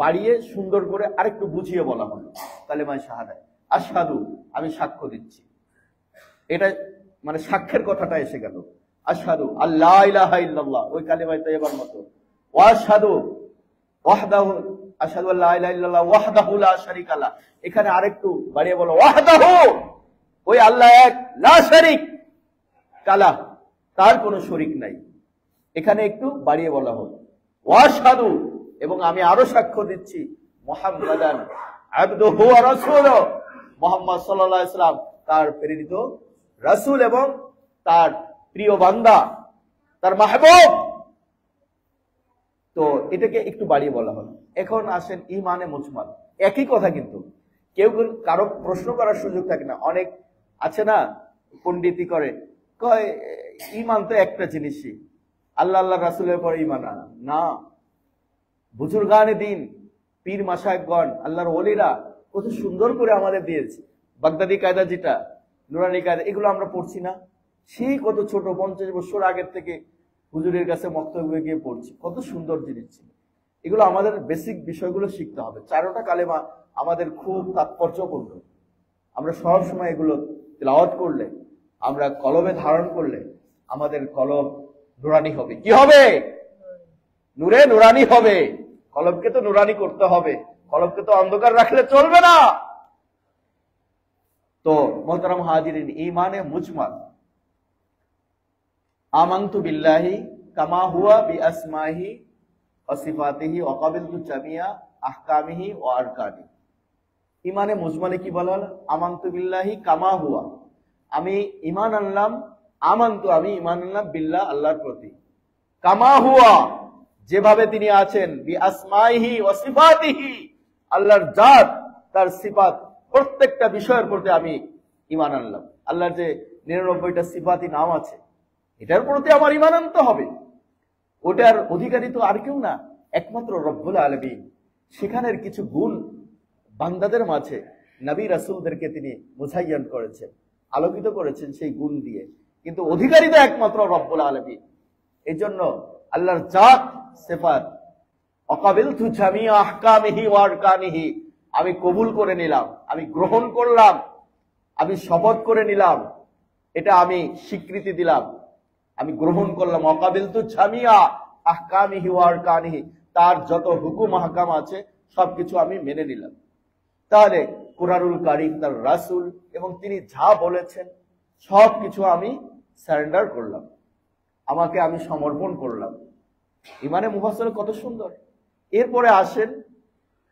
বাড়িয়ে সুন্দর করে আরেকটু বুঝিয়ে বলা হলো কালেমায়ে শাহাদাত। আশহাদু, আমি সাক্ষ্য দিচ্ছি, এটা মানে সাক্ষ্যের কথাটা এসে গেল। আশহাদু আল্লা ইলাহা ইল্লাল্লাহ, ওই কালেমায়ে তাইয়্যিবার মতো। ওয়া আশহাদু ওয়াহদাহু, আশহাদু আল্লা ইলাহা ইল্লাল্লাহ ওয়াহদাহু লা শারীকা লাহু, এখানে আরেকটু বাড়িয়ে বলো ওয়াহদাহু, ওই আল্লাহ এক, লা শারীক কালা, তার কোনো শরীক নাই। এখানে একটু বাড়িয়ে বলা হলো ওয়াশহাদু, এবং আমি আরো সাক্ষ্য দিচ্ছি মুহাম্মাদান আবদুহু ওয়া রাসূলুহু, মুহাম্মদ সাল্লাল্লাহু আলাইহি সাল্লাম তার প্রেরিত রাসূল এবং তার প্রিয় বান্দা, তার মাহবুব। তো এটাকে একটু বাড়িয়ে বলা হলো। এখন আসেন ঈমানে মুজমাল, একই কথা, কিন্তু কেউ কারো প্রশ্ন করার সুযোগ থাকে না। অনেক আছে না পণ্ডিতি করে, কয় ঈমান তো একটা জিনিসই, আল্লাহ আল্লাহ রাসূলের পর ঈমান আনা না। বুজুর্গানে দিন, পীর মাশায়েখগণ, আল্লাহর ওলিরা কত সুন্দর করে আমাদের দিয়েছে। বাগদাদি কায়দা যেটা, নুরানি কায়দা, এগুলো আমরা পড়ছি না? সেই কত ছোট 50 বছর আগের থেকে হুজুরের কাছে মক্তবে গিয়ে পড়ছি, কত সুন্দর জিনিস ছিল। এগুলো আমাদের বেসিক বিষয়গুলো শিখতে হবে। 4টা কালেমা আমাদের খুব তাৎপর্যপূর্ণ। আমরা সব সময় এগুলো তিলাওয়াত করলে, আমরা কলমে ধারণ করলে আমাদের কলম নুরানি হবে। কি হবে? নূরে নুরানি হবে। কলমকে তো নুরানি করতে হবে, কলমকে তো অন্ধকার রাখলে চলবে না। তো মোহতারাম হাজিরিন, ঈমানে মুজমাল, আমানতু বিল্লাহি কামা হুয়া বিআসমাহি ওয়া সিফাতিহি ওয়া কাবিলতু জামিয়া আহকামিহি ওয়া আরকানি। ঈমানে মুজমালে কি বলা হলো? আমানতু বিল্লাহি কামা হুয়া, আমি ঈমান আনলাম, আমানতু আমি ঈমান আনলাম বিল্লাহ আল্লাহর প্রতি, কামা হুয়া যেভাবে তিনি আছেন, বিআসমাইহি ওয়া সিফাতিহি আল্লাহর জাত, তার সিফাত, প্রত্যেকটা বিষয়ের প্রতি আমি ঈমান আনলাম। আল্লাহর যে 99টা সিফাতি নাম আছে, এটার প্রতি আমার ঈমান আনতে হবে। ওটার অধিকারী তো আর কেউ না, একমাত্র রব্বুল আলামিন। সেখানের কিছু গুণ বান্দাদের মাঝে নবী রাসূলদেরকে তিনি মুজায়্যান করেছেন। আলোকিত করেছেন সেই গুণ দিয়ে, কিন্তু অধিকারী তো একমাত্র রব্বুল আলামিন। এই জন্য আল্লাহর জাত সিফাত অকাবিলতু জামিয়া আহকামিহি ওয়া আরকানিহি, আমি কবুল করে নিলাম, আমি গ্রহণ করলাম, আমি শপথ করে নিলাম, এটা আমি স্বীকৃতি দিলাম, আমি গ্রহণ করলাম। অকাবিলতু জামিয়া আহকামিহি ওয়া আরকানিহি, তার যত হুকুম আহকাম আছে সবকিছু আমি মেনে নিলাম। তাহলে কুরআনুল কারীম, তার রাসূল এবং তিনি যা বলেছেন সবকিছু আমি সারেন্ডার করলাম, আমাকে আমি সমর্পণ করলাম। ইমানে মুফাসসাল কত সুন্দর। এরপরে আসেন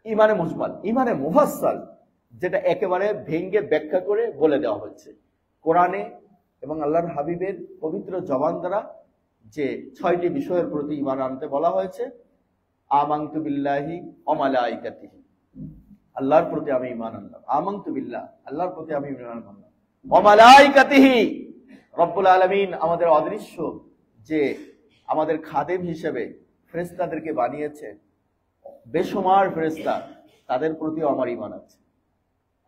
ইমানে মুজমাল, ইমানে মুফাসসাল, যেটা একেবারে ভেঙ্গে ব্যাখ্যা করে বলে দেওয়া হয়েছে কোরআনে এবং আল্লাহর হাবিবের পবিত্র জবান দ্বারা। যে 6টি বিষয়ের প্রতি ঈমান আনতে বলা হয়েছে। আমানতু বিল্লাহি ওয়া মালাইকাতিহি, আল্লাহর প্রতি আমি ঈমান আনলাম। আমানতু বিল্লাহ, আল্লাহর প্রতি আমি ঈমান আনলাম। ওয়া মালাইকাতিহি, রব্বুল আলামিন আমাদের অদৃশ্য যে আমাদের খাদেম হিসেবে ফেরেশতাদেরকে বানিয়েছে, বেশুমার ফেরেশতা, তাদের প্রতিও আমার ঈমান আছে।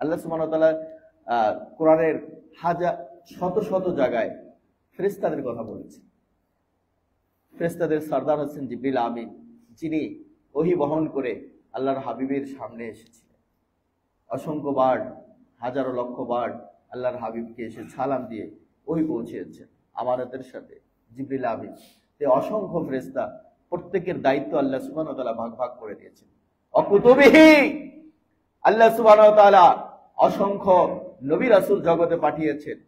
আল্লাহ সুবহানাহু ওয়া তাআলা কোরআনের শত শত জায়গায় ফেরেশতাদের কথা বলেছেন। ফেরেশতাদের সরদার হচ্ছেন জিবরিল আমিন, যিনি ওহী বহন করে আল্লাহর হাবিবের সামনে এসেছিলেন। অসংখ্যবার, হাজারো লক্ষ বার আল্লাহর হাবিবকে এসে সালাম দিয়ে ওহী পৌঁছেছেন আমানতের সাথে জিবরিল আমিন। এই অসংখ্য ফেরেশতা, প্রত্যেকের দায়িত্ব আল্লাহ সুবহানাহু ওয়া তাআলা ভাগ ভাগ করে দিয়েছেন। অকুতুবিহি, আল্লাহ সুবহানাহু ওয়া তাআলা অসংখ্য নবী রাসূল জগতে পাঠিয়েছেন।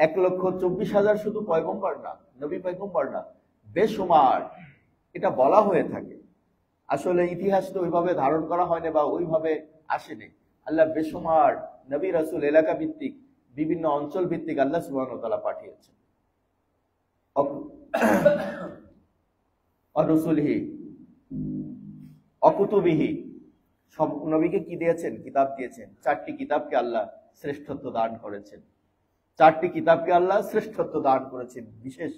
1,24,000 শুধু পয়গম্বর না, নবী পয়গম্বর না, বেশুমার। এটা বলা হয়ে থাকে, আসলে ইতিহাস তো ওইভাবে ধারণ করা হয়নি বা ওইভাবে আসেনি। আল্লাহ বেশুমার নবী রাসূল এলাকা ভিত্তিক, বিভিন্ন অঞ্চল ভিত্তিক আল্লাহ সুবহানাহু ওয়া তাআলা পাঠিয়েছেন। অরসুলহি অকুতুবিহি, সব নবীকে কি দিয়েছেন? কিতাব দিয়েছেন। 4টি কিতাবকে আল্লাহ শ্রেষ্ঠত্ব দান করেছেন। 4টি কিতাবকে আল্লাহ শ্রেষ্ঠত্ব দান করেছেন। বিশেষ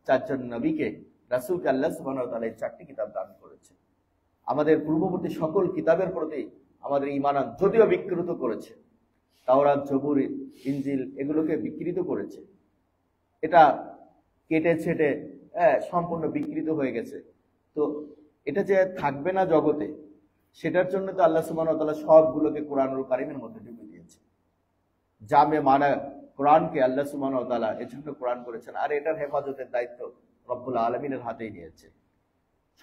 4 জন নবীকে, রাসূলকে আল্লাহ সুবহানাহু ওয়া তাআলা এই 4টি কিতাব দান করেছেন। আমাদের পূর্ববর্তী সকল কিতাবের প্রতি আমাদের ঈমান যদিও বিকৃত করেছে, তাওরাত, জবুর, ইনজিল এগুলোকে বিকৃত করেছে, এটা কেটে ছেটে সম্পূর্ণ বিকৃত হয়ে গেছে। তো এটা যে থাকবে না জগতে, সেটার জন্য তো আল্লাহ সুবহানাহু ওয়া তাআলা সবগুলোকে কোরআনুল কারীমের মধ্যে ঢুকে দিয়েছে। জামে মানা কোরআনকে আল্লাহ সুবহানাহু ওয়া তাআলা এজন্য কোরআন করেছেন, আর এটার হেফাজতের দায়িত্ব রব্বুল আলামিনের হাতেই নিয়েছে।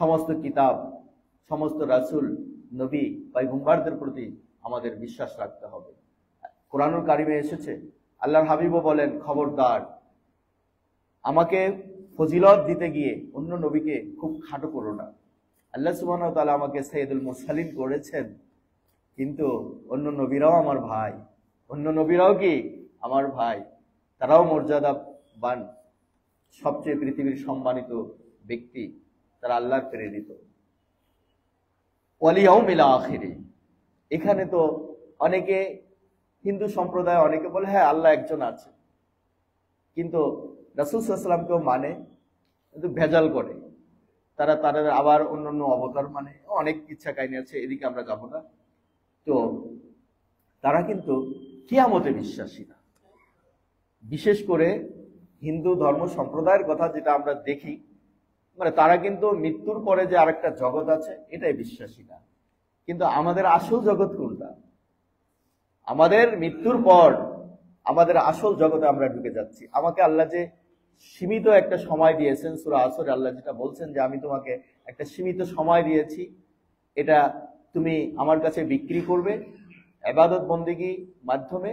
সমস্ত কিতাব, সমস্ত রাসূল, নবী, পয়গম্বরদের প্রতি আমাদের বিশ্বাস রাখতে হবে। কোরআনুল কারীমে এসেছে, আল্লাহর হাবিবও বলেন, খবরদার আমাকে ফজিলত দিতে গিয়ে অন্য নবীকে খুব খাটো করো না। আল্লাহ সুবহানাহু ওয়া তাআলা আমাকে সাইয়্যিদুল মুরসালিন করেছেন, কিন্তু অন্য নবীরাও আমার ভাই, অন্য নবীরাও কি আমার ভাই, তারাও মর্যাদাবান, সবচেয়ে পৃথিবীর সম্মানিত ব্যক্তি, তারা আল্লাহর প্রেরিত। ওয়াল ইয়াউমিল আখির, এখানে তো অনেকে হিন্দু সম্প্রদায় অনেকে বলে হ্যাঁ আল্লাহ একজন আছে, কিন্তু রাসূল সাল্লাল্লাহু আলাইহি ওয়াসাল্লামকেও মানে, কিন্তু ভেজাল করে তারা, তাদের আবার অন্যান্য অবতার মানে, অনেক ইচ্ছা কাহিনী আছে, এদিকে আমরা যাব না। তো তারা কিন্তু কিয়ামতে বিশ্বাসী না। বিশেষ করে হিন্দু ধর্ম সম্প্রদায়ের কথা যেটা আমরা দেখি, মানে তারা কিন্তু মৃত্যুর পরে যে আরেকটা জগৎ আছে এটাই বিশ্বাসী না। কিন্তু আমাদের আসল জগৎ কোনটা? আমাদের মৃত্যুর পর আমাদের আসল জগতে আমরা ঢুকে যাচ্ছি। আমাকে আল্লাহ যে সীমিত একটা সময় দিয়েছেন, সূরা আসরে আল্লাহ যেটা বলছেন যে আমি তোমাকে একটা সীমিত সময় দিয়েছি, এটা তুমি আমার কাছে বিক্রি করবে, ইবাদত বন্দেগী মাধ্যমে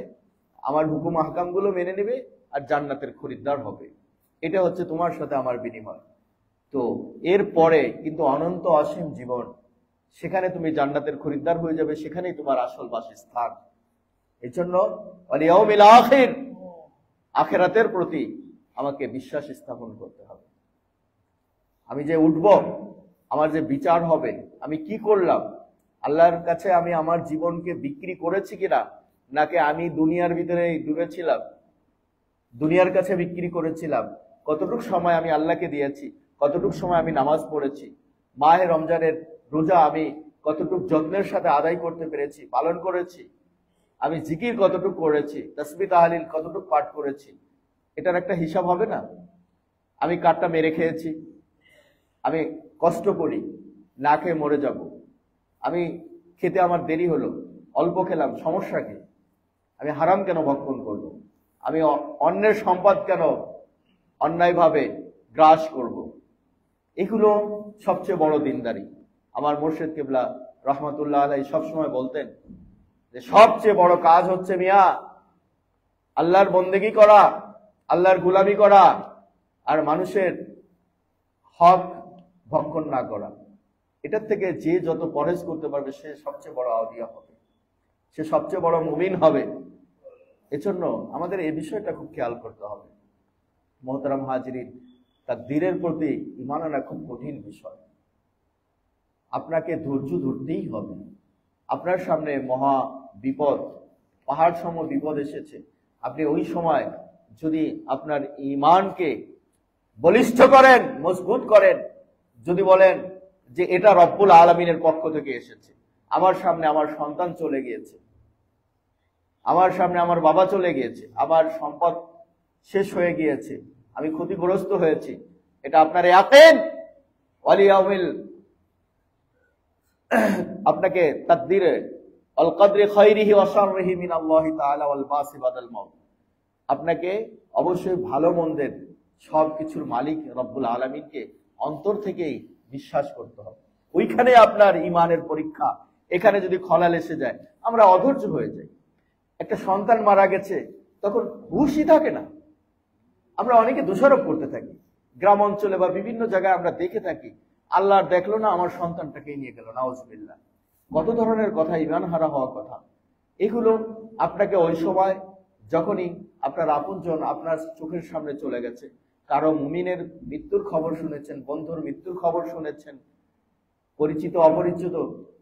আমার হুকুম আহকামগুলো মেনে নেবে আর জান্নাতের খরিদ্দার হবে। এটা হচ্ছে তোমার সাথে আমার বিনিময়। তো এর পরে কিন্তু অনন্ত অসীম জীবন, সেখানে তুমি জান্নাতের খরিদ্দার হয়ে যাবে, সেখানেই তোমার আসল বাসস্থান। এই জন্য ওয়াল ইয়াউমিল আখির, আখিরাতের প্রতি আমাকে বিশ্বাস স্থাপন করতে হবে। আমি যে উঠব, আমার যে বিচার হবে, আমি কি করলাম, আল্লাহর কাছে আমি আমার জীবনকে বিক্রি করেছি কিনা, নাকি আমি দুনিয়ার ভিতরে ডুবে ছিলাম, দুনিয়ার কাছে বিক্রি করেছিলাম, কতটুকু সময় আমি আল্লাহকে দিয়েছি, কতটুকু সময় আমি নামাজ পড়েছি, মাহে রমজানের রোজা আমি কতটুকু যত্নের সাথে আদায় করতে পেরেছি, পালন করেছি, আমি জিকির কতটুকু করেছি, তাসবিহ তাহলিল কতটুকু পাঠ করেছি, এটার একটা হিসাব হবে না? আমি কাঠটা মেরে খেয়েছি, আমি কষ্ট করি, না খেয়ে মরে যাব, আমি খেতে আমার দেরি হলো, অল্প খেলাম, সমস্যা কি? আমি হারাম কেন ভক্ষণ করব? আমি অন্যের সম্পদ কেন অন্যায়ভাবে গ্রাস করব? এগুলো সবচেয়ে বড় দিনদারি। আমার মুর্শিদ কিবলা রহমাতুল্লাহ আলাইহি সবসময় বলতেন যে সবচেয়ে বড় কাজ হচ্ছে মিয়া আল্লাহর বন্দেগী করা, আল্লাহর গোলামি করা, আর মানুষের হক ভক্ষণ না করা। এটার থেকে যে যত পরহেজ করতে পারবে সে সবচেয়ে বড় আউলিয়া হবে, সে সবচেয়ে বড় মুমিন হবে। এজন্য আমাদের এই বিষয়টা খুব খেয়াল করতে হবে। মোহতারাম হাজিরিন, তাকদীরের প্রতি ঈমান আনা খুব কঠিন বিষয়। আপনাকে ধৈর্য ধরতেই হবে। আপনার সামনে মহা বিপদ, পাহাড় সম বিপদ এসেছে, আপনি ওই সময় যদি আপনার ঈমানকে বলিষ্ঠ করেন, মজবুত করেন, যদি বলেন যে এটা রব্বুল আলামিনের পক্ষ থেকে এসেছে, আমার সামনে আমার সন্তান চলে গিয়েছে, আমার সামনে আমার বাবা চলে গিয়েছে, আমার সম্পদ শেষ হয়ে গিয়েছে, আমি ক্ষতিগ্রস্ত হয়েছি, এটা আপনার ইয়াকিন ওয়ালিয়াউমিল আপনাকে তাকদীরে আল কদরি খায়রিহি ওয়া শাররিহি মিনাল্লাহি তাআলা ওয়াল বাসি বাদাল মাউত, আপনাকে অবশ্যই ভালো মন্দের সবকিছুর মালিক রব্বুল আলামিনকে অন্তর থেকেই বিশ্বাস করতে হবে। ওইখানে আপনার ঈমানের পরীক্ষা। এখানে যদি খলাল এসে যায়, আমরা অধৈর্য হয়ে যাই। একটা সন্তান মারা গেছে, তখন হুশই থাকে না। আমরা অনেকে দোষারোপ করতে থাকি, গ্রাম অঞ্চলে বা বিভিন্ন জায়গায় আমরা দেখে থাকি, আল্লাহ দেখলো না আমার সন্তানটাকে নিয়ে গেল, নাউজুবিল্লাহ। কত ধরনের কথা, ঈমান হারা হওয়ার কথা। এগুলো আপনাকে ওই সময় যখনই আপনার আপনজন আপনার চোখের সামনে চলে গেছে, কারো মুমিনের মৃত্যুর খবর শুনেছেন, বন্ধুর মৃত্যুর খবর শুনেছেন, পরিচিত অপরিচিত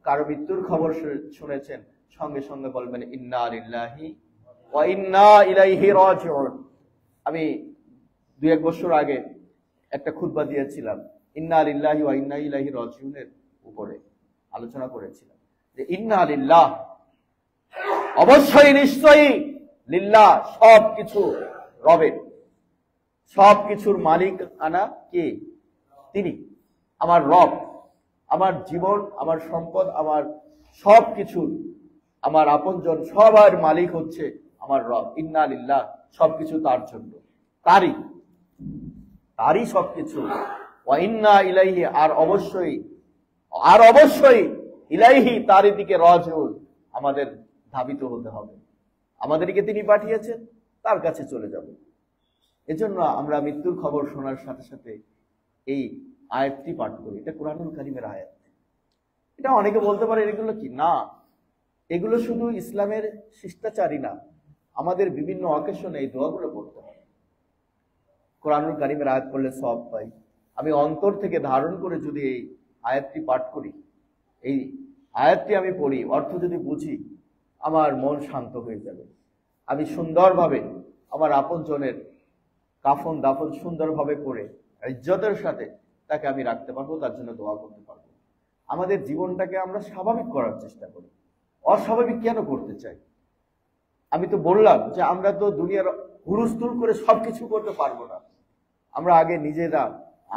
কারো মৃত্যুর খবর শুনেছেন, সঙ্গে সঙ্গে বলবেন ইন্না লিল্লাহি ওয়া ইন্না ইলাইহি রাজিউন। আমি 2-1 বছর আগে একটা খুতবা দিয়েছিলাম ইন্না লিল্লাহি ওয়া ইন্না ইলাইহি রাজিউনের উপরে আলোচনা করেছিলাম যে ইন্না লিল্লাহ, অবশ্যই নিশ্চয়ই, লিল্লাহ সবকিছু রবের, সবকিছুর মালিক আনা কে? তিনি, আমার রব। আমার জীবন, আমার সম্পদ, আমার সবকিছুর, আমার আপনজন সবার মালিক হচ্ছে আমার রব। ইন্না লিল্লাহ, সবকিছু তার জন্য, তারই সবকিছু। ওয়া ইন্না ইলাইহি, আর অবশ্যই ইলাইহি, তারই দিকে রাজিউন, আমাদের ধাবিত হতে হবে। আমাদেরকে তিনি পাঠিয়েছেন, তার কাছে চলে যাব। এজন্য আমরা মৃত্যুর খবর শোনার সাথে সাথে এই আয়াতটি পাঠ করি। এটা কুরআনুল কারীমের আয়াত। এটা অনেকে বলতে পারে এগুলো কি না, এগুলো শুধু ইসলামের শিষ্টাচারই না, আমাদের বিভিন্ন অকেশনে এই দোয়াগুলো পড়তে হয়। কুরআনুল কারীমের আয়াত পড়লে সওয়াব পাই। আমি অন্তর থেকে ধারণ করে যদি এই আয়াতটি পাঠ করি, এই আয়াতটি আমি পড়ি, অর্থ যদি বুঝি, আমার মন শান্ত হয়ে যাবে। আমি সুন্দরভাবে আমার আপনজনের কাফন দাফন সুন্দরভাবে করে ইজ্জতের সাথে তাকে আমি রাখতে পারবো, তার জন্য দোয়া করতে পারবো। আমাদের জীবনটাকে আমরা স্বাভাবিক করার চেষ্টা করি, অস্বাভাবিক কেন করতে চাই? আমি তো বললাম যে আমরা তো দুনিয়ার হুলস্থুল করে সবকিছু করতে পারবো না। আমরা আগে নিজেরা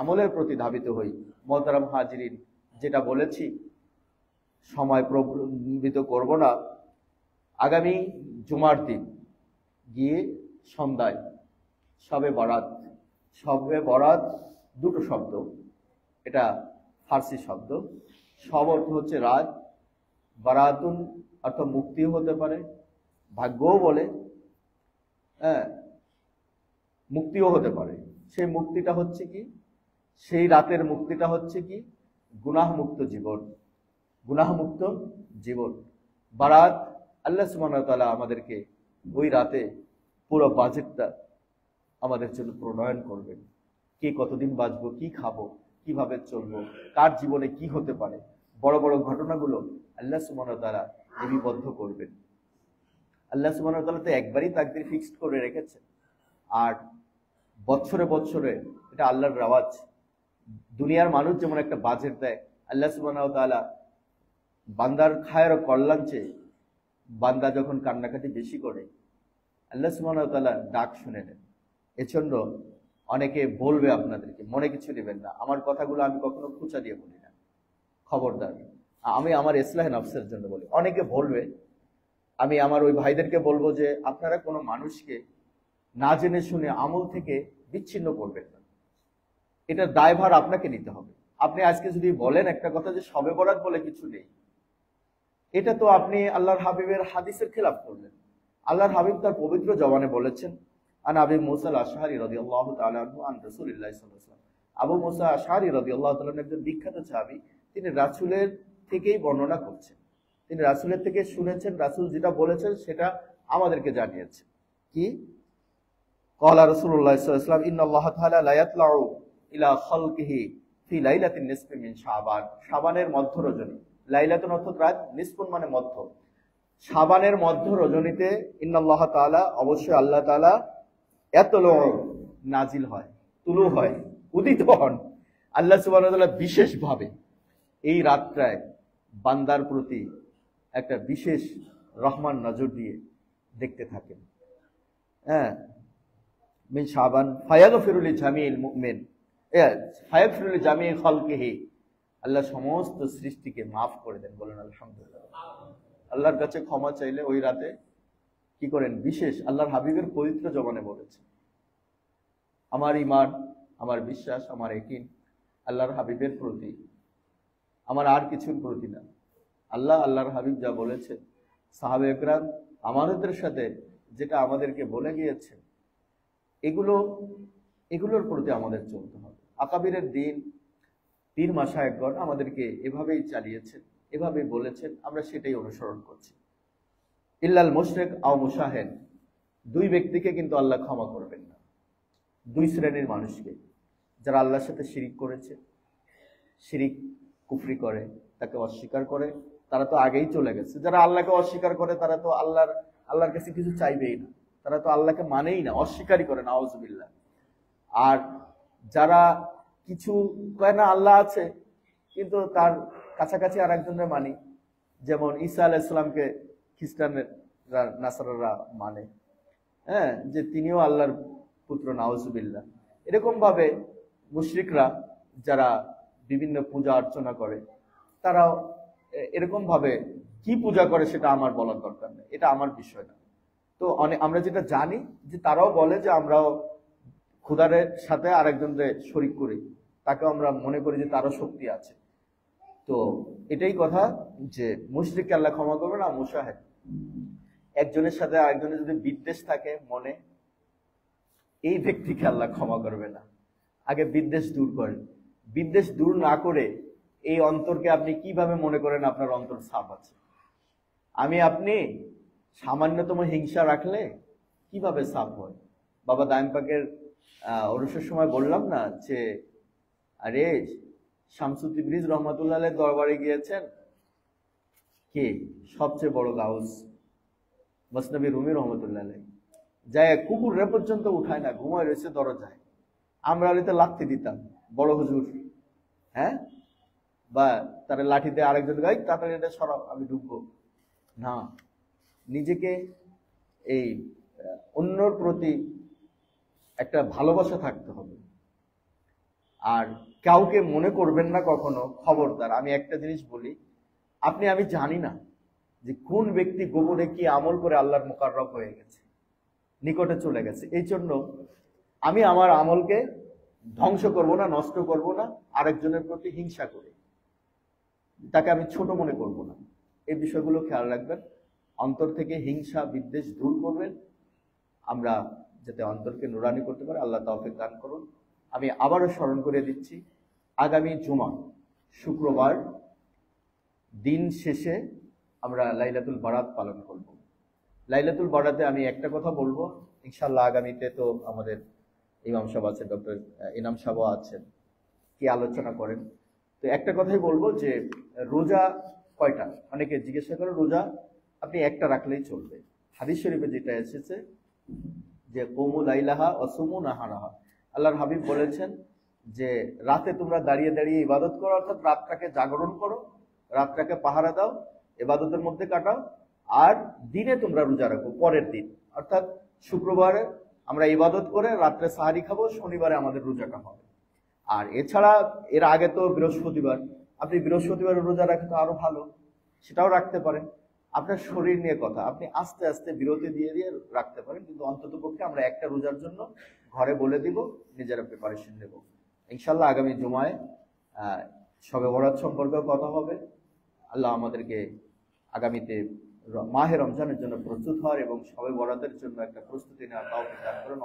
আমলের প্রতি ধাবিত হই। মোহতারাম হাজিরিন, যেটা বলেছি সময় প্রবৃত করব না, আগামী জুমার দিন গিয়ে সন্ধ্যায় শবে বরাত দুটো শব্দ, এটা ফার্সি শব্দ। সব অর্থ হচ্ছে রাত, বারাতুন অর্থ মুক্তিও হতে পারে, ভাগ্যও বলে, হ্যাঁ, মুক্তিও হতে পারে। সেই মুক্তিটা হচ্ছে কি? সেই রাতের মুক্তিটা হচ্ছে কি? গুনাহমুক্ত জীবন। বারাত, আল্লাহ সুবহানাহু ওয়া তাআলা আমাদেরকে ওই রাতে পুরো বাজেটটা আমাদের জন্য প্রণয়ন করবেন। কে কতদিন বাঁচবো, কি খাবো, কিভাবে চলবো, কার জীবনে কি হতে পারে, বড় বড় ঘটনাগুলো আল্লাহ সুবহানাহু ওয়া তাআলা লিপিবদ্ধ করবেন। আল্লাহ সুবহানাহু ওয়া তাআলা তো একবারই তাকদীর ফিক্সড করে রেখেছেন, আর বছরে বছরে এটা আল্লাহর রেওয়াজ। দুনিয়ার মানুষ যেমন একটা বাজেট দেয়, আল্লাহ সুবহানাহু ওয়া তাআলা বান্দার খায়ের ও কল্যাণ চেয়ে বান্দা যখন কান্নাকাটি বেশি করে আল্লাহ সুবহানাহু ওয়া তাআলা ডাক শুনে নেন। এজন্য অনেকে বলবে আপনাদেরকে, মনে কিছু নেবেন না, আমার কথাগুলো আমি কখনো খোঁচা দিয়ে বলি না, খবরদার। আমি আমার ইসলাহে নফসের জন্য বলি। অনেকে বলবে, আমি আমার ওই ভাইদেরকে বলবো যে আপনারা কোনো মানুষকে না জেনে শুনে আমল থেকে বিচ্ছিন্ন করবেন না, এটার দায়ভার আপনাকে নিতে হবে। আপনি আজকে যদি বলেন একটা কথা যে শবে বরাত বলে কিছু নেই, এটা তো আপনি আল্লাহর হাবিবের হাদিসের খেলাফ করলেন। আল্লাহর হাবিব তার পবিত্র জবানে বলেছেন, আন আবি মুসা আল-আশআরী রাদিয়াল্লাহু তাআলা আনহু আন রাসূলিল্লাহ সাল্লাল্লাহু আলাইহি ওয়াসাল্লাম। আবু মুসা আশআরী রাদিয়াল্লাহু তাআলা একজন বিখ্যাত সাহাবী, তিনি রাসূলের থেকেই বর্ণনা করছেন, তিনি রাসূলের থেকে শুনেছেন, রাসূল যেটা বলেছেন সেটা আমাদেরকে জানিয়েছেন। কি ক্বালা রাসূলুল্লাহ সাল্লাল্লাহু আলাইহি ওয়াসাল্লাম ইন্নাল্লাহা তাআলা লা ইয়াতলাউ ইলা খালকিহি ফি লাইলাতিন নিসফি মিন শাবান। শাবানের মধ্য রজনী, লাইলাতুন অর্থাৎ রাত, নিসফুন মানে মধ্য, শাবানের মধ্য রজনীতে ইন্নাল্লাহা তাআলা অবশ্যই আল্লাহ তাআলা ইয়াতলু নাজিল হয়, তুলু হয়, উদিত হন। আল্লাহ সুবহানাহু ওয়া তাআলা বিশেষভাবে এই রাতটায় বান্দার প্রতি একটা বিশেষ রহমান নজর দিয়ে দেখতে থাকেন। হ্যাঁ, মিন শাবান ফায়াগফিরু লিজামিল মুমিন, ফায়াগফিরু লিজামি খালকিহি, আল্লাহ সমস্ত সৃষ্টিকে মাফ করে দেন। বলেন আলহামদুলিল্লাহ। আল্লাহর কাছে ক্ষমা চাইলে ওই রাতে কি করেন? বিশেষ আল্লাহর হাবিবের পবিত্র জবানে বলেছেন, আমার ঈমান, আমার বিশ্বাস, আমার ইয়াকিন আল্লাহর হাবিবের প্রতি, আমার আর কিছুর প্রতি না। আল্লাহ, আল্লাহর হাবিব যা বলেছেন, সাহাবে একরাম আমানতের সাথে যেটা আমাদেরকে বলে গিয়েছে, এগুলোর প্রতি আমাদের চলতে হবে। আকাবিরের দিন, পীর মাশায়েখগণ আমাদেরকে এভাবেই চালিয়েছেন, এভাবেই বলেছেন, আমরা সেটাই অনুসরণ করছি। ইল্লাল মুশরিক আও মুশাহিন, দুই ব্যক্তিকে কিন্তু আল্লাহ ক্ষমা করবেন না, দুই শ্রেণীর মানুষকে, যারা আল্লাহর সাথে শিরিক করেছে, শিরিক কুফরি করে, তাকে অস্বীকার করে, তারা তো আগেই চলে গেছে। যারা আল্লাহকে অস্বীকার করে তারা তো আল্লাহর কাছে কিছু চাইবেই না, তারা তো আল্লাহকে মানেই না, অস্বীকারই করে, নাউযুবিল্লাহ। আর যারা কিছু কয় না আল্লাহ আছে, কিন্তু তার কাছাকাছি আর একজনের মানি, যেমন ঈসা আলাইহিস সালামকে খ্রিস্টানরা, নাসারারা মানে, হ্যাঁ, যে তিনিও আল্লাহর পুত্র, নাউযুবিল্লাহ। এরকম ভাবে মুশরিকরা যারা বিভিন্ন পূজা অর্চনা করে, তারাও এরকম ভাবে কি পূজা করে সেটা আমার বলার দরকার নেই, এটা আমার বিষয় না। তো আমরা যেটা জানি যে তারাও বলে যে আমরাও খোদারের সাথে আরেকজনের শরীক করি, তাকে আমরা মনে করি যে তারও শক্তি আছে। তো এটাই কথা যে মুশরিককে আল্লাহ ক্ষমা করবে না, মুশাহিদ, একজনের সাথে আরেকজনের যদি বিদ্বেষ থাকে মনে, এই ব্যক্তিকে আল্লাহ ক্ষমা করবে না। আগে বিদ্বেষ দূর করেন, বিদ্বেষ দূর না করে এই অন্তরকে আপনি কিভাবে মনে করেন আপনার অন্তর সাফ আছে? আপনি সামান্যতম হিংসা রাখলে কিভাবে সাফ হয়? বাবা দাইম পাকের ওরসের সময় বললাম না যে, আরে শামসুদ্দিন তিবরিজ রহমাতুল্লাহ আলাইহির দরবারে গিয়েছেন কে? সবচেয়ে বড় গাউস মসনবী রুমি রহমতুল্লাহ আলাইহি, যায় কুকুরে পর্যন্ত উঠায় না, ঘুমায় রয়েছে দরজায়। আমরা আলিতে লাথি দিতাম, বড় হুজুর, হ্যাঁ, বা তারা লাঠিতে আরেকজন গাই, তাড়াতাড়ি এটা সরাও, আমি ঢুকবো না। নিজেকে এই অন্যর প্রতি একটা ভালোবাসা থাকতে হবে। আর কাউকে মনে করবেন না কখনো, খবরদার। আমি একটা জিনিস বলি, আমি জানি না যে কোন ব্যক্তি গোপনে কি আমল করে আল্লাহর মুকাররব হয়ে গেছে, নিকটে চলে গেছে। এই জন্য আমি আমার আমলকে ধ্বংস করব না, নষ্ট করব না, আরেকজনের প্রতি হিংসা করে তাকে আমি ছোট মনে করব না। এই বিষয়গুলো খেয়াল রাখবেন, অন্তর থেকে হিংসা বিদ্বেষ দূর করবেন, আমরা যাতে অন্তরকে নুরানি করতে পারি। আল্লাহ তৌফিক দান করুন। আমি আবারও স্মরণ করে দিচ্ছি, আগামী জুমা, শুক্রবার দিন শেষে আমরা লাইলাতুল বারাত পালন করব। লাইলাতুল বারাতে আমি একটা কথা বলবো, ইনশাআল্লাহ আগামীতে তো আমাদের ইমাম সাহেব আছেন, ডক্টর ইনাম সাহেব আছেন, কি আলোচনা করেন। তো একটা কথাই বলবো যে রোজা কয়টা? অনেকে জিজ্ঞাসা করে, রোজা আপনি একটা রাখলেই চলবে। হাদিস শরীফে যেটা এসেছে যে কুমু লাইলাহা ওয়া সুমু নাহারাহা, আল্লাহর হাবিব বলেছেন যে রাতে তোমরা দাঁড়িয়ে দাঁড়িয়ে ইবাদত করো, অর্থাৎ রাতটাকে জাগরণ করো, রাতটাকে পাহারা দাও, ইবাদতের মধ্যে কাটাও, আর দিনে তোমরা রোজা রাখো পরের দিন, অর্থাৎ শুক্রবারে আমরা ইবাদত করে রাত্রে সাহারি খাবো, শনিবারে আমাদের রোজাটা হবে। আর এছাড়া এর আগে তো বৃহস্পতিবার, আপনি বৃহস্পতিবার রোজা রাখেন তো আরো ভালো, সেটাও রাখতে পারেন। আপনার শরীর নিয়ে কথা, আপনি আস্তে আস্তে বিরতি দিয়ে দিয়ে রাখতে পারেন, কিন্তু অন্তত পক্ষে আমরা একটা রোজার জন্য ঘরে বলে দিব, নিজেরা প্রিপারেশন নেব। ইনশাল্লাহ আগামী জুমায় শবে বরাত সম্পর্কেও কথা হবে। আল্লাহ আমাদেরকে আগামীতে মাহে রমজানের জন্য প্রস্তুত হওয়ার এবং শবে বরাতের জন্য একটা প্রস্তুতি নেওয়ার তৌফিক দান করুন।